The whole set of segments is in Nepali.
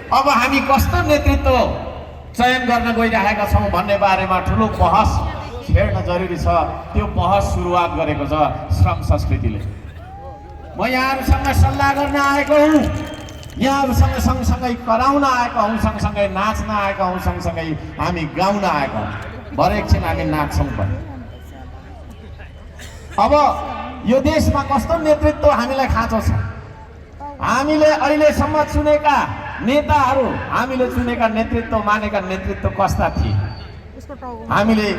अब हामी कस्तो नेतृत्व चयन गर्न गइरहेका छौँ भन्ने बारेमा ठुलो बहस छेड्न जरुरी छ। त्यो बहस सुरुवात गरेको छ श्रम संस्कृतिले। म यहाँहरूसँग सल्लाह गर्न आएको हुँ, यहाँहरूसँग सँगसँगै कराउन आएको हौँ, सँगसँगै नाच्न आएको हौँ, सँगसँगै हामी गाउन आएको हौँ। भरे एकछिन हामी नाच्छौँ पनि। अब यो देशमा कस्तो नेतृत्व हामीलाई खाँचो छ। हामीले अहिलेसम्म चुनेका नेताहरू, हामीले चुनेका नेतृत्व मानेका नेतृत्व कस्ता थिए? हामीले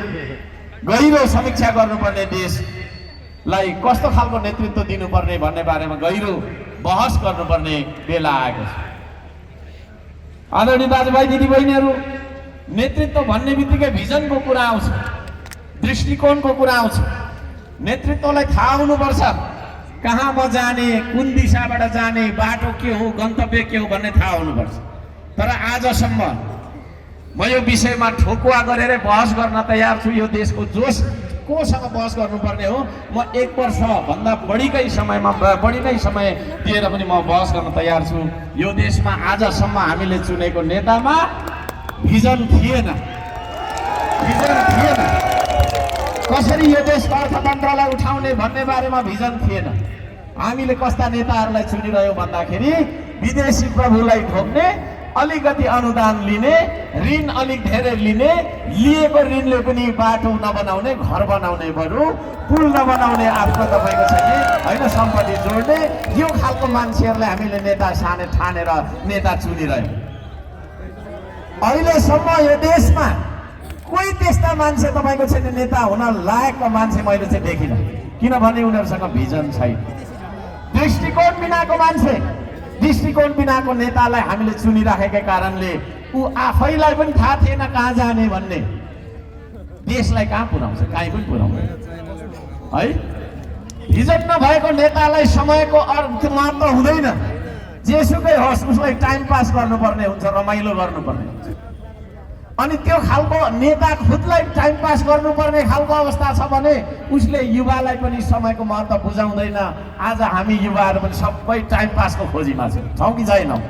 गहिरो समीक्षा गर्नुपर्ने, देशलाई कस्तो खालको नेतृत्व दिनुपर्ने भन्ने बारेमा गहिरो बहस गर्नुपर्ने बेला आएको छ। आदरणीय दाजुभाइ दिदीबहिनीहरू, नेतृत्व भन्ने बित्तिकै भिजनको कुरा आउँछ, दृष्टिकोणको कुरा आउँछ। नेतृत्वलाई थाहा हुनुपर्छ कहाँ म जाने, कुन दिशाबाट जाने, बाटो के हो, गन्तव्य के हो भन्ने थाहा हुनुपर्छ। तर आजसम्म म यो विषयमा ठोकुवा गरेर बहस गर्न तयार छु। यो देशको जोस कोसँग बहस गर्नुपर्ने हो, म 1 वर्षभन्दा बढी नै समय दिएर पनि म बहस गर्न तयार छु। यो देशमा आजसम्म हामीले चुनेको नेतामा भिजन थिएन। कसरी यो देशको अर्थतन्त्रलाई उठाउने भन्ने बारेमा भिजन थिएन। हामीले कस्ता नेताहरूलाई चुनिरह्यौँ भन्दाखेरि विदेशी प्रभुलाई ढोक्ने, अलिकति अनुदान लिने, ऋण अलिक धेरै लिने, लिएको ऋणले पनि बाटो नबनाउने, घर बनाउने, बरु पुल नबनाउने, आफ्नो तपाईँको छैन होइन सम्पत्ति जोड्ने, यो खालको मान्छेहरूलाई हामीले नेता ठानेर नेता चुनिरह्यौँ। अहिलेसम्म यो देशमा कोही त्यस्ता मान्छे तपाईँको छैन नेता हुन लायकका मान्छे मैले चाहिँ देखिनँ। किनभने उनीहरूसँग भिजन छैन, दृष्टिकोण बिनाको मान्छे, दृष्टिकोण बिनाको नेतालाई हामीले चुनिराखेका कारणले ऊ आफैलाई पनि थाहा थिएन कहाँ जाने भन्ने, देशलाई कहाँ पुर्याउँछ, कहीँ पनि पुर्याउँदैन है। भिजन नभएको नेतालाई समयको महत्त्व हुँदैन। जेसुकै होस् उसलाई टाइम पास गर्नुपर्ने हुन्छ, रमाइलो गर्नुपर्ने हुन्छ। अनि त्यो खालको नेता खुदलाई टाइम पास गर्नुपर्ने खालको अवस्था छ भने उसले युवालाई पनि समयको महत्त्व बुझाउँदैन। आज हामी युवाहरू पनि सबै टाइम पासको खोजीमा छौँ कि छैनौँ?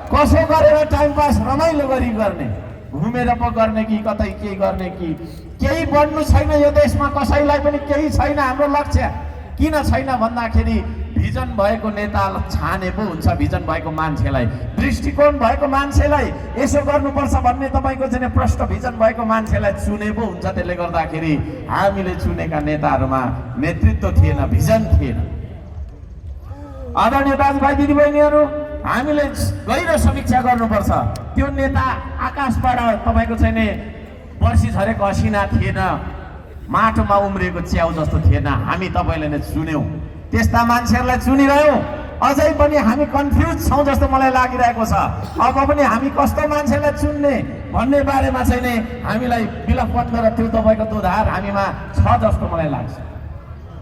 कसो गरेर टाइम पास रमाइलो गरी गर्ने, घुमेर पो गर्ने कि कतै के गर्ने कि केही बढ्नु छैन यो देशमा, कसैलाई पनि केही छैन। हाम्रो लक्ष्य किन छैन भन्दाखेरि भिजन भएको नेता छाने पो हुन्छ, भिजन भएको मान्छेलाई, दृष्टिकोण भएको मान्छेलाई यसो गर्नुपर्छ भन्ने तपाईँको चाहिँ प्रष्ट भिजन भएको मान्छेलाई चुने पो हुन्छ। त्यसले गर्दाखेरि हामीले चुनेका नेताहरूमा नेतृत्व थिएन, भिजन थिएन। आदरणीय दाजुभाइ दिदीबहिनीहरू, हामीले गहिरो समीक्षा गर्नुपर्छ। त्यो नेता आकाशबाट तपाईँको चाहिँ वर्षी झरेको असिना थिएन, माटोमा उम्रिएको च्याउ जस्तो थिएन। हामी तपाईँले नै चुन्यौँ, त्यस्ता मान्छेहरूलाई चुनिरह्यौँ। अझै पनि हामी कन्फ्युज छौँ जस्तो मलाई लागिरहेको छ। अब पनि हामी कस्तो मान्छेलाई चुन्ने भन्ने बारेमा चाहिँ नि हामीलाई विलम्बन र त्यो तपाईँको दोधार हामीमा छ जस्तो मलाई लाग्छ।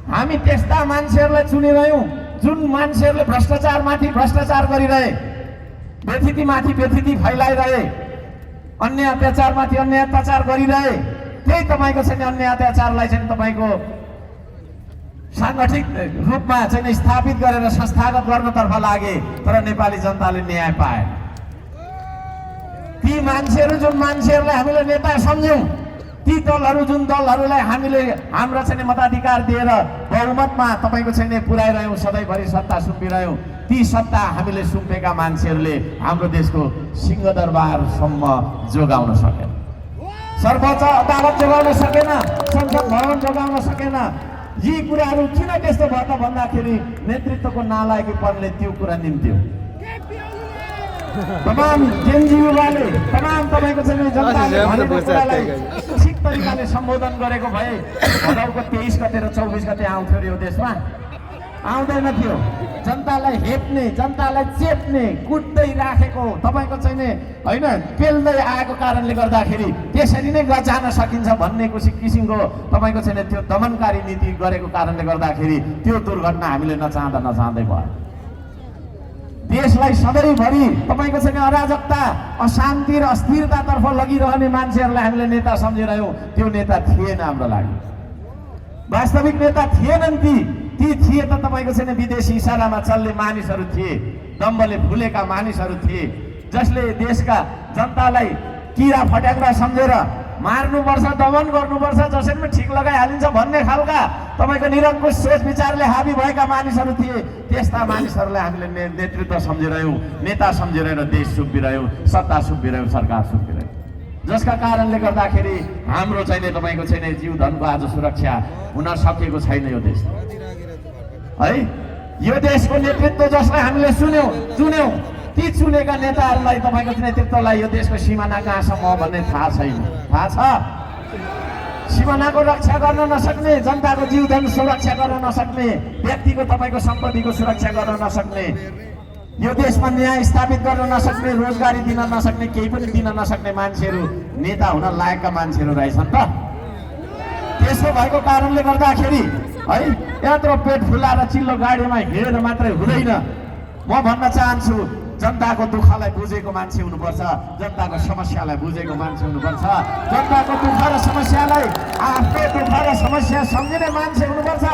हामी त्यस्ता मान्छेहरूलाई चुनिरह्यौँ जुन मान्छेहरूले भ्रष्टाचारमाथि भ्रष्टाचार गरिरहे, व्यथितिमाथि व्यथिति फैलाइरहे, अन्य अत्याचारमाथि अन्य अत्याचार गरिरहे। त्यही तपाईँको चाहिँ अन्य अत्याचारलाई चाहिँ तपाईँको साङ्गठिक रूपमा चाहिँ स्थापित गरेर संस्थागत गर्नतर्फ लागे, तर नेपाली जनताले न्याय पाए। ती मान्छेहरू जुन मान्छेहरूलाई हामीले नेता सम्झ्यौँ, ती दलहरू जुन दलहरूलाई हामीले हाम्रो चाहिँ मताधिकार दिएर बहुमतमा तपाईँको चाहिँ पुर्याइरह्यौँ, सधैँभरि सत्ता सुम्पिरह्यौँ, ती सत्ता हामीले सुम्पेका मान्छेहरूले हाम्रो देशको सिंहदरबारसम्म जोगाउन सकेन, सर्वोच्च अदालत जोगाउन सकेन, संसद भवन जोगाउन सकेन। यी कुराहरू किन त्यस्तो भयो त भन्दाखेरि नेतृत्वको नालायकीपनले त्यो कुरा निम्त्यो। तमाम जेनजी युवाले, तमाम तपाईँको चाहिँ जनताले भनेको कुरालाई ठिक तरिकाले सम्बोधन गरेको भए भदौको 23 गते र 24 गते आउँथ्यो यो देशमा, आउँदैन थियो। जनतालाई हेप्ने, जनतालाई चेप्ने, कुट्दै राखेको तपाईँको चाहिँ होइन पेल्दै आएको कारणले गर्दाखेरि त्यसरी नै जान सकिन्छ भन्ने किसिमको तपाईँको चाहिँ त्यो दमनकारी नीति गरेको कारणले गर्दाखेरि त्यो दुर्घटना हामीले नचाहँदै भयो। देशलाई सधैँभरि तपाईँको चाहिँ अराजकता, अशान्ति र अस्थिरतातर्फ लगिरहने मान्छेहरूलाई हामीले नेता सम्झिरह्यौँ। त्यो नेता थिएन हाम्रो लागि, वास्तविक नेता थिएनन्। ती थिए त तपाईँको छैन विदेशी इसारामा चल्ने मानिसहरू थिए, दम्बले फुलेका मानिसहरू थिए, जसले देशका जनतालाई किरा फट्याङ्ग्रा सम्झेर मार्नुपर्छ, दमन गर्नुपर्छ, जसरी पनि ठिक लगाइहालिन्छ भन्ने खालका तपाईँको निरङ्कुश सोच विचारले हाबी भएका मानिसहरू थिए। त्यस्ता मानिसहरूलाई हामीले नेतृत्व सम्झिरह्यौँ, नेता सम्झिरहेर देश सुभिरह्यो, सत्ता सुभिरह्यो, सरकार सुभिरह्यो, जसका कारणले गर्दाखेरि हाम्रो चाहिँ तपाईँको चाहिँ जीवधनको आज सुरक्षा हुन सकेको छैन यो देश है। यो देशको नेतृत्व जसलाई हामीले चुन्यौँ ती चुनेका नेताहरूलाई तपाईँको नेतृत्वलाई यो देशको सिमाना कहाँसम्म हो भन्ने थाहा छैन। थाहा छ? सिमानाको रक्षा गर्न नसक्ने, जनताको जीवधन सुरक्षा गर्न नसक्ने, व्यक्तिको तपाईँको सम्पत्तिको सुरक्षा गर्न नसक्ने, यो देशमा न्याय स्थापित गर्न नसक्ने, रोजगारी दिन नसक्ने, केही पनि दिन नसक्ने मान्छेहरू नेता हुन लायकका मान्छेहरू रहेछन् त। त्यसो भएको कारणले गर्दाखेरि है यत्रो पेट फुलाएर चिल्लो गाडीमा हिँडेर मात्रै हुँदैन। म भन्न चाहन्छु जनताको दुःखलाई बुझेको मान्छे हुनुपर्छ, जनताको समस्यालाई बुझेको मान्छे हुनुपर्छ, जनताको दुःख र समस्यालाई आफ्नो दुःख र समस्या सम्झिने मान्छे हुनुपर्छ।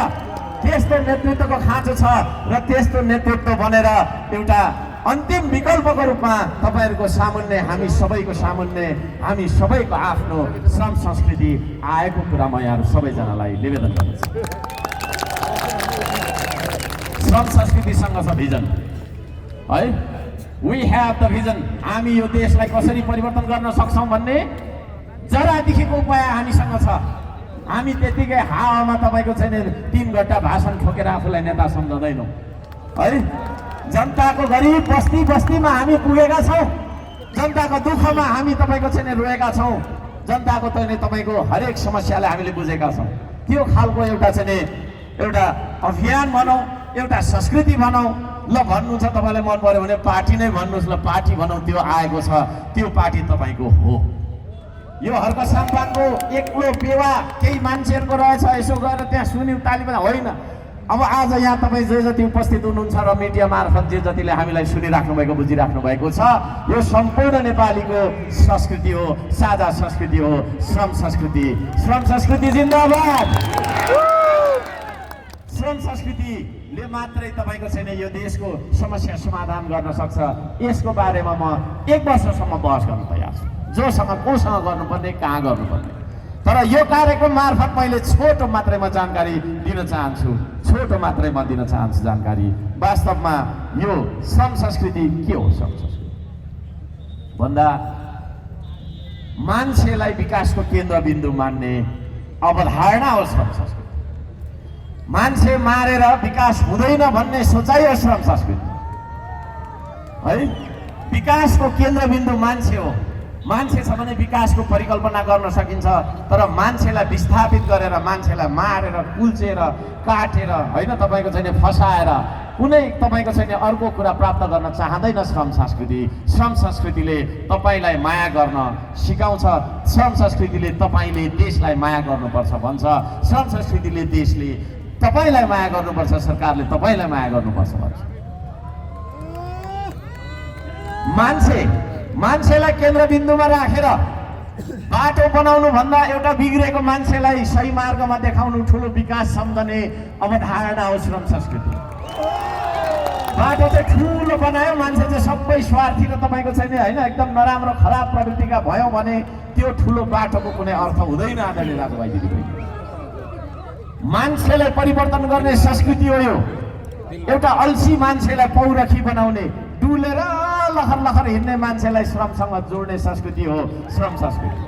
त्यस्तो नेतृत्वको खाँचो छ र त्यस्तो नेतृत्व बनेर एउटा अन्तिम विकल्पको रूपमा तपाईँहरूको सामुन्ने, हामी सबैको सामुन्ने, हामी सबैको आफ्नो श्रम संस्कृति आएको कुरा म यहाँहरू सबैजनालाई निवेदन गर्दछु। श्रम संस्कृतिसँग छ भिजन है। We have the vision. हामी यो देशलाई कसरी परिवर्तन गर्न सक्छौँ भन्ने जरादेखिको उपाय हामीसँग छ। हामी त्यतिकै हावामा तपाईँको चाहिँ 3 घण्टा भाषण ठोकेर आफूलाई नेता सम्झँदैनौँ है। जनताको गरिब बस्ती बस्तीमा हामी पुगेका छौँ, जनताको दुःखमा हामी तपाईँको चाहिँ रोएका छौँ, जनताको तपाईँको हरेक समस्यालाई हामीले बुझेका छौँ। त्यो खालको एउटा चाहिँ एउटा अभियान भनौँ, एउटा संस्कृति भनौँ। ल भन्नु छ तपाईँलाई मन पर्यो भने पार्टी नै भन्नुहोस्, ल पार्टी भनौँ, त्यो आएको छ, त्यो पार्टी तपाईँको हो। यो हर्क साम्पाङको एक्लो बेवा केही मान्छेहरूको रहेछ, यसो गरेर त्यहाँ सुन्यौँ ताली पनि होइन। अब आज यहाँ तपाईँ जे जति उपस्थित हुनुहुन्छ र मिडिया मार्फत जे जतिले हामीलाई सुनिराख्नु भएको, बुझिराख्नु भएको छ, यो सम्पूर्ण नेपालीको संस्कृति हो, साझा संस्कृति हो, श्रम संस्कृति। श्रम संस्कृति जिन्दाबाद। श्रम संस्कृतिले मात्रै तपाईँको छैन यो देशको समस्या समाधान गर्न सक्छ। यसको बारेमा म 1 वर्षसम्म बहस गर्न तयार छु, जोसँग कोसँग गर्नुपर्ने, कहाँ गर्नुपर्ने। तर यो कार्यक्रम मार्फत मैले छोटो मात्रै म जानकारी दिन चाहन्छु, छोटो मात्रै म दिन चाहन्छु जानकारी। वास्तवमा यो श्रम संस्कृति के हो? श्रम संस्कृति भन्दा मान्छेलाई विकासको केन्द्रबिन्दु मान्ने अवधारणा हो श्रम संस्कृति। मान्छे मारेर विकास हुँदैन भन्ने सोचाइ हो श्रम संस्कृति है। विकासको केन्द्रबिन्दु मान्छे हो। मान्छे छ भने विकासको परिकल्पना गर्न सकिन्छ, तर मान्छेलाई विस्थापित गरेर, मान्छेलाई मारेर, कुल्चेर, काटेर होइन तपाईँको चाहिँ फसाएर कुनै तपाईँको चाहिँ अर्को कुरा प्राप्त गर्न चाहँदैन श्रम संस्कृति। श्रम संस्कृतिले तपाईँलाई माया गर्न सिकाउँछ। श्रम संस्कृतिले तपाईँले देशलाई माया गर्नुपर्छ भन्छ। श्रम संस्कृतिले देशले तपाईँलाई माया गर्नुपर्छ, सरकारले तपाईँलाई माया गर्नुपर्छ भन्छ। मान्छेलाई केन्द्रबिन्दुमा राखेर बाटो बनाउनु भन्दा एउटा बिग्रेको मान्छेलाई सही मार्गमा देखाउनु ठुलो विकास सम्झने अवधारणा हो श्रम संस्कृति। बाटो चाहिँ ठुलो बनायो, मान्छे चाहिँ सबै स्वार्थी र तपाईँको छैन होइन एकदम नराम्रो खराब प्रवृत्तिका भयो भने त्यो ठुलो बाटोको कुनै अर्थ हुँदैन। आदरणीय दाजुभाइ दिदीबहिनी, मान्छेलाई परिवर्तन गर्ने संस्कृति हो यो। एउटा अल्छी मान्छेलाई पौरखी बनाउने, डुलेर लखर लखर हिँड्ने मान्छेलाई श्रमसँग जोड्ने संस्कृति हो श्रम संस्कृति।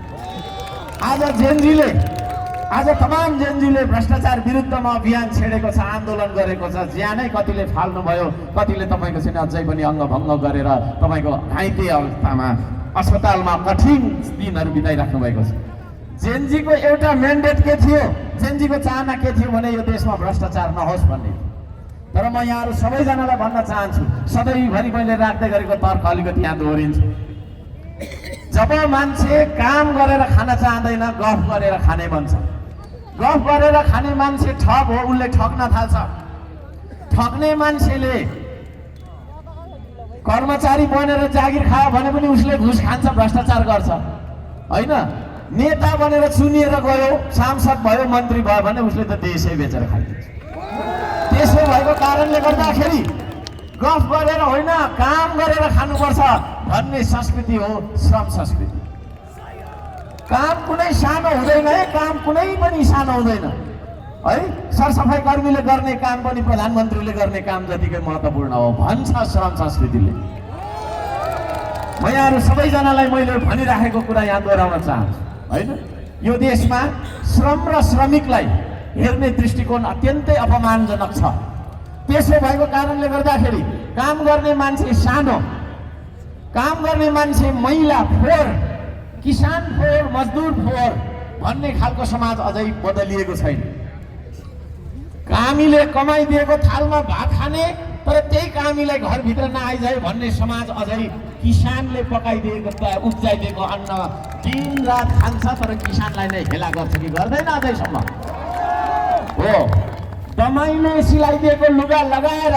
आज तमाम जेनजीले भ्रष्टाचार विरुद्धमा अभियान छेडेको छ, आन्दोलन गरेको छ। ज्यानै कतिले फाल्नुभयो, कतिले तपाईँको चाहिँ अझै पनि अङ्गभङ्ग गरेर तपाईँको घाइते अवस्थामा अस्पतालमा कठिन दिनहरू बिताइराख्नु भएको छ। जेनजीको एउटा म्यान्डेट के थियो, जेनजीको चाहना के थियो भने यो देशमा भ्रष्टाचार नहोस् भन्ने। तर म यहाँहरू सबैजनालाई भन्न चाहन्छु, सधैँभरि मैले राख्दै गरेको तर्क अलिकति यहाँ दोहोरिन्छ। जब मान्छे काम गरेर खान चाहँदैन, गफ गरेर खाने भन्छ। गफ गरेर खाने मान्छे ठग हो, उसले ठग्न थाल्छ। ठग्ने मान्छेले कर्मचारी बनेर जागिर खायो भने पनि उसले घुस खान्छ, भ्रष्टाचार गर्छ होइन। नेता बनेर चुनिएर गयो, सांसद भयो, मन्त्री भयो भने उसले त देशै बेचेर खाइदिन्छ। त्यसो भएको कारणले गर्दाखेरि गफ गरेर होइन, काम गरेर खानुपर्छ। भन्ने संस्कृति हो श्रम संस्कृति। काम कुनै सानो हुँदैन है, काम कुनै पनि सानो हुँदैन है। सरसफाइ कर्मीले गर्ने काम पनि प्रधानमन्त्रीले गर्ने काम जतिकै महत्त्वपूर्ण हो भन्छ श्रम संस्कृतिले। म यहाँहरू सबैजनालाई मैले भनिराखेको कुरा यहाँ दोहोऱ्याउन चाहन्छु होइन। यो देशमा श्रम र श्रमिकलाई हेर्ने दृष्टिकोण अत्यन्तै अपमानजनक छ। त्यसो भएको कारणले गर्दाखेरि काम गर्ने मान्छे सानो, काम गर्ने मान्छे महिला फोहोर, किसान फोहोर, मजदुर फोहोर भन्ने खालको समाज अझै बदलिएको छैन। कामीले कमाइदिएको थालमा भात खाने तर त्यही कामीलाई घरभित्र नआइजाए भन्ने समाज अझै किसानले पकाइदिएको उब्जाइदिएको अन्न दिन रात खान्छ तर किसानलाई नै हेला गर्छ कि गर्दैन अझैसम्म हो। दमाईले सिलाइदिएको लुगा लगाएर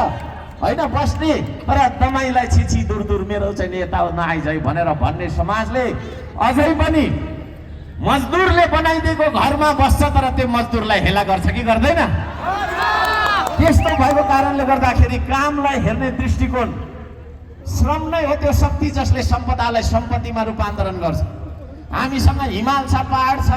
होइन बस्ने तर दमाईलाई छिछि दूर दूर मेरो चाहिँ नेता नआइजाए भनेर भन्ने समाजले अझै पनि मजदुरले बनाइदिएको घरमा बस्छ तर त्यो मजदुरलाई हेला गर्छ कि गर्दैन। त्यस्तो भएको कारणले गर्दाखेरि कामलाई हेर्ने दृष्टिकोण श्रम नै हो त्यो शक्ति जसले सम्पदालाई सम्पत्तिमा रूपान्तरण गर्छ। हामीसँग हिमाल छ, पहाड छ,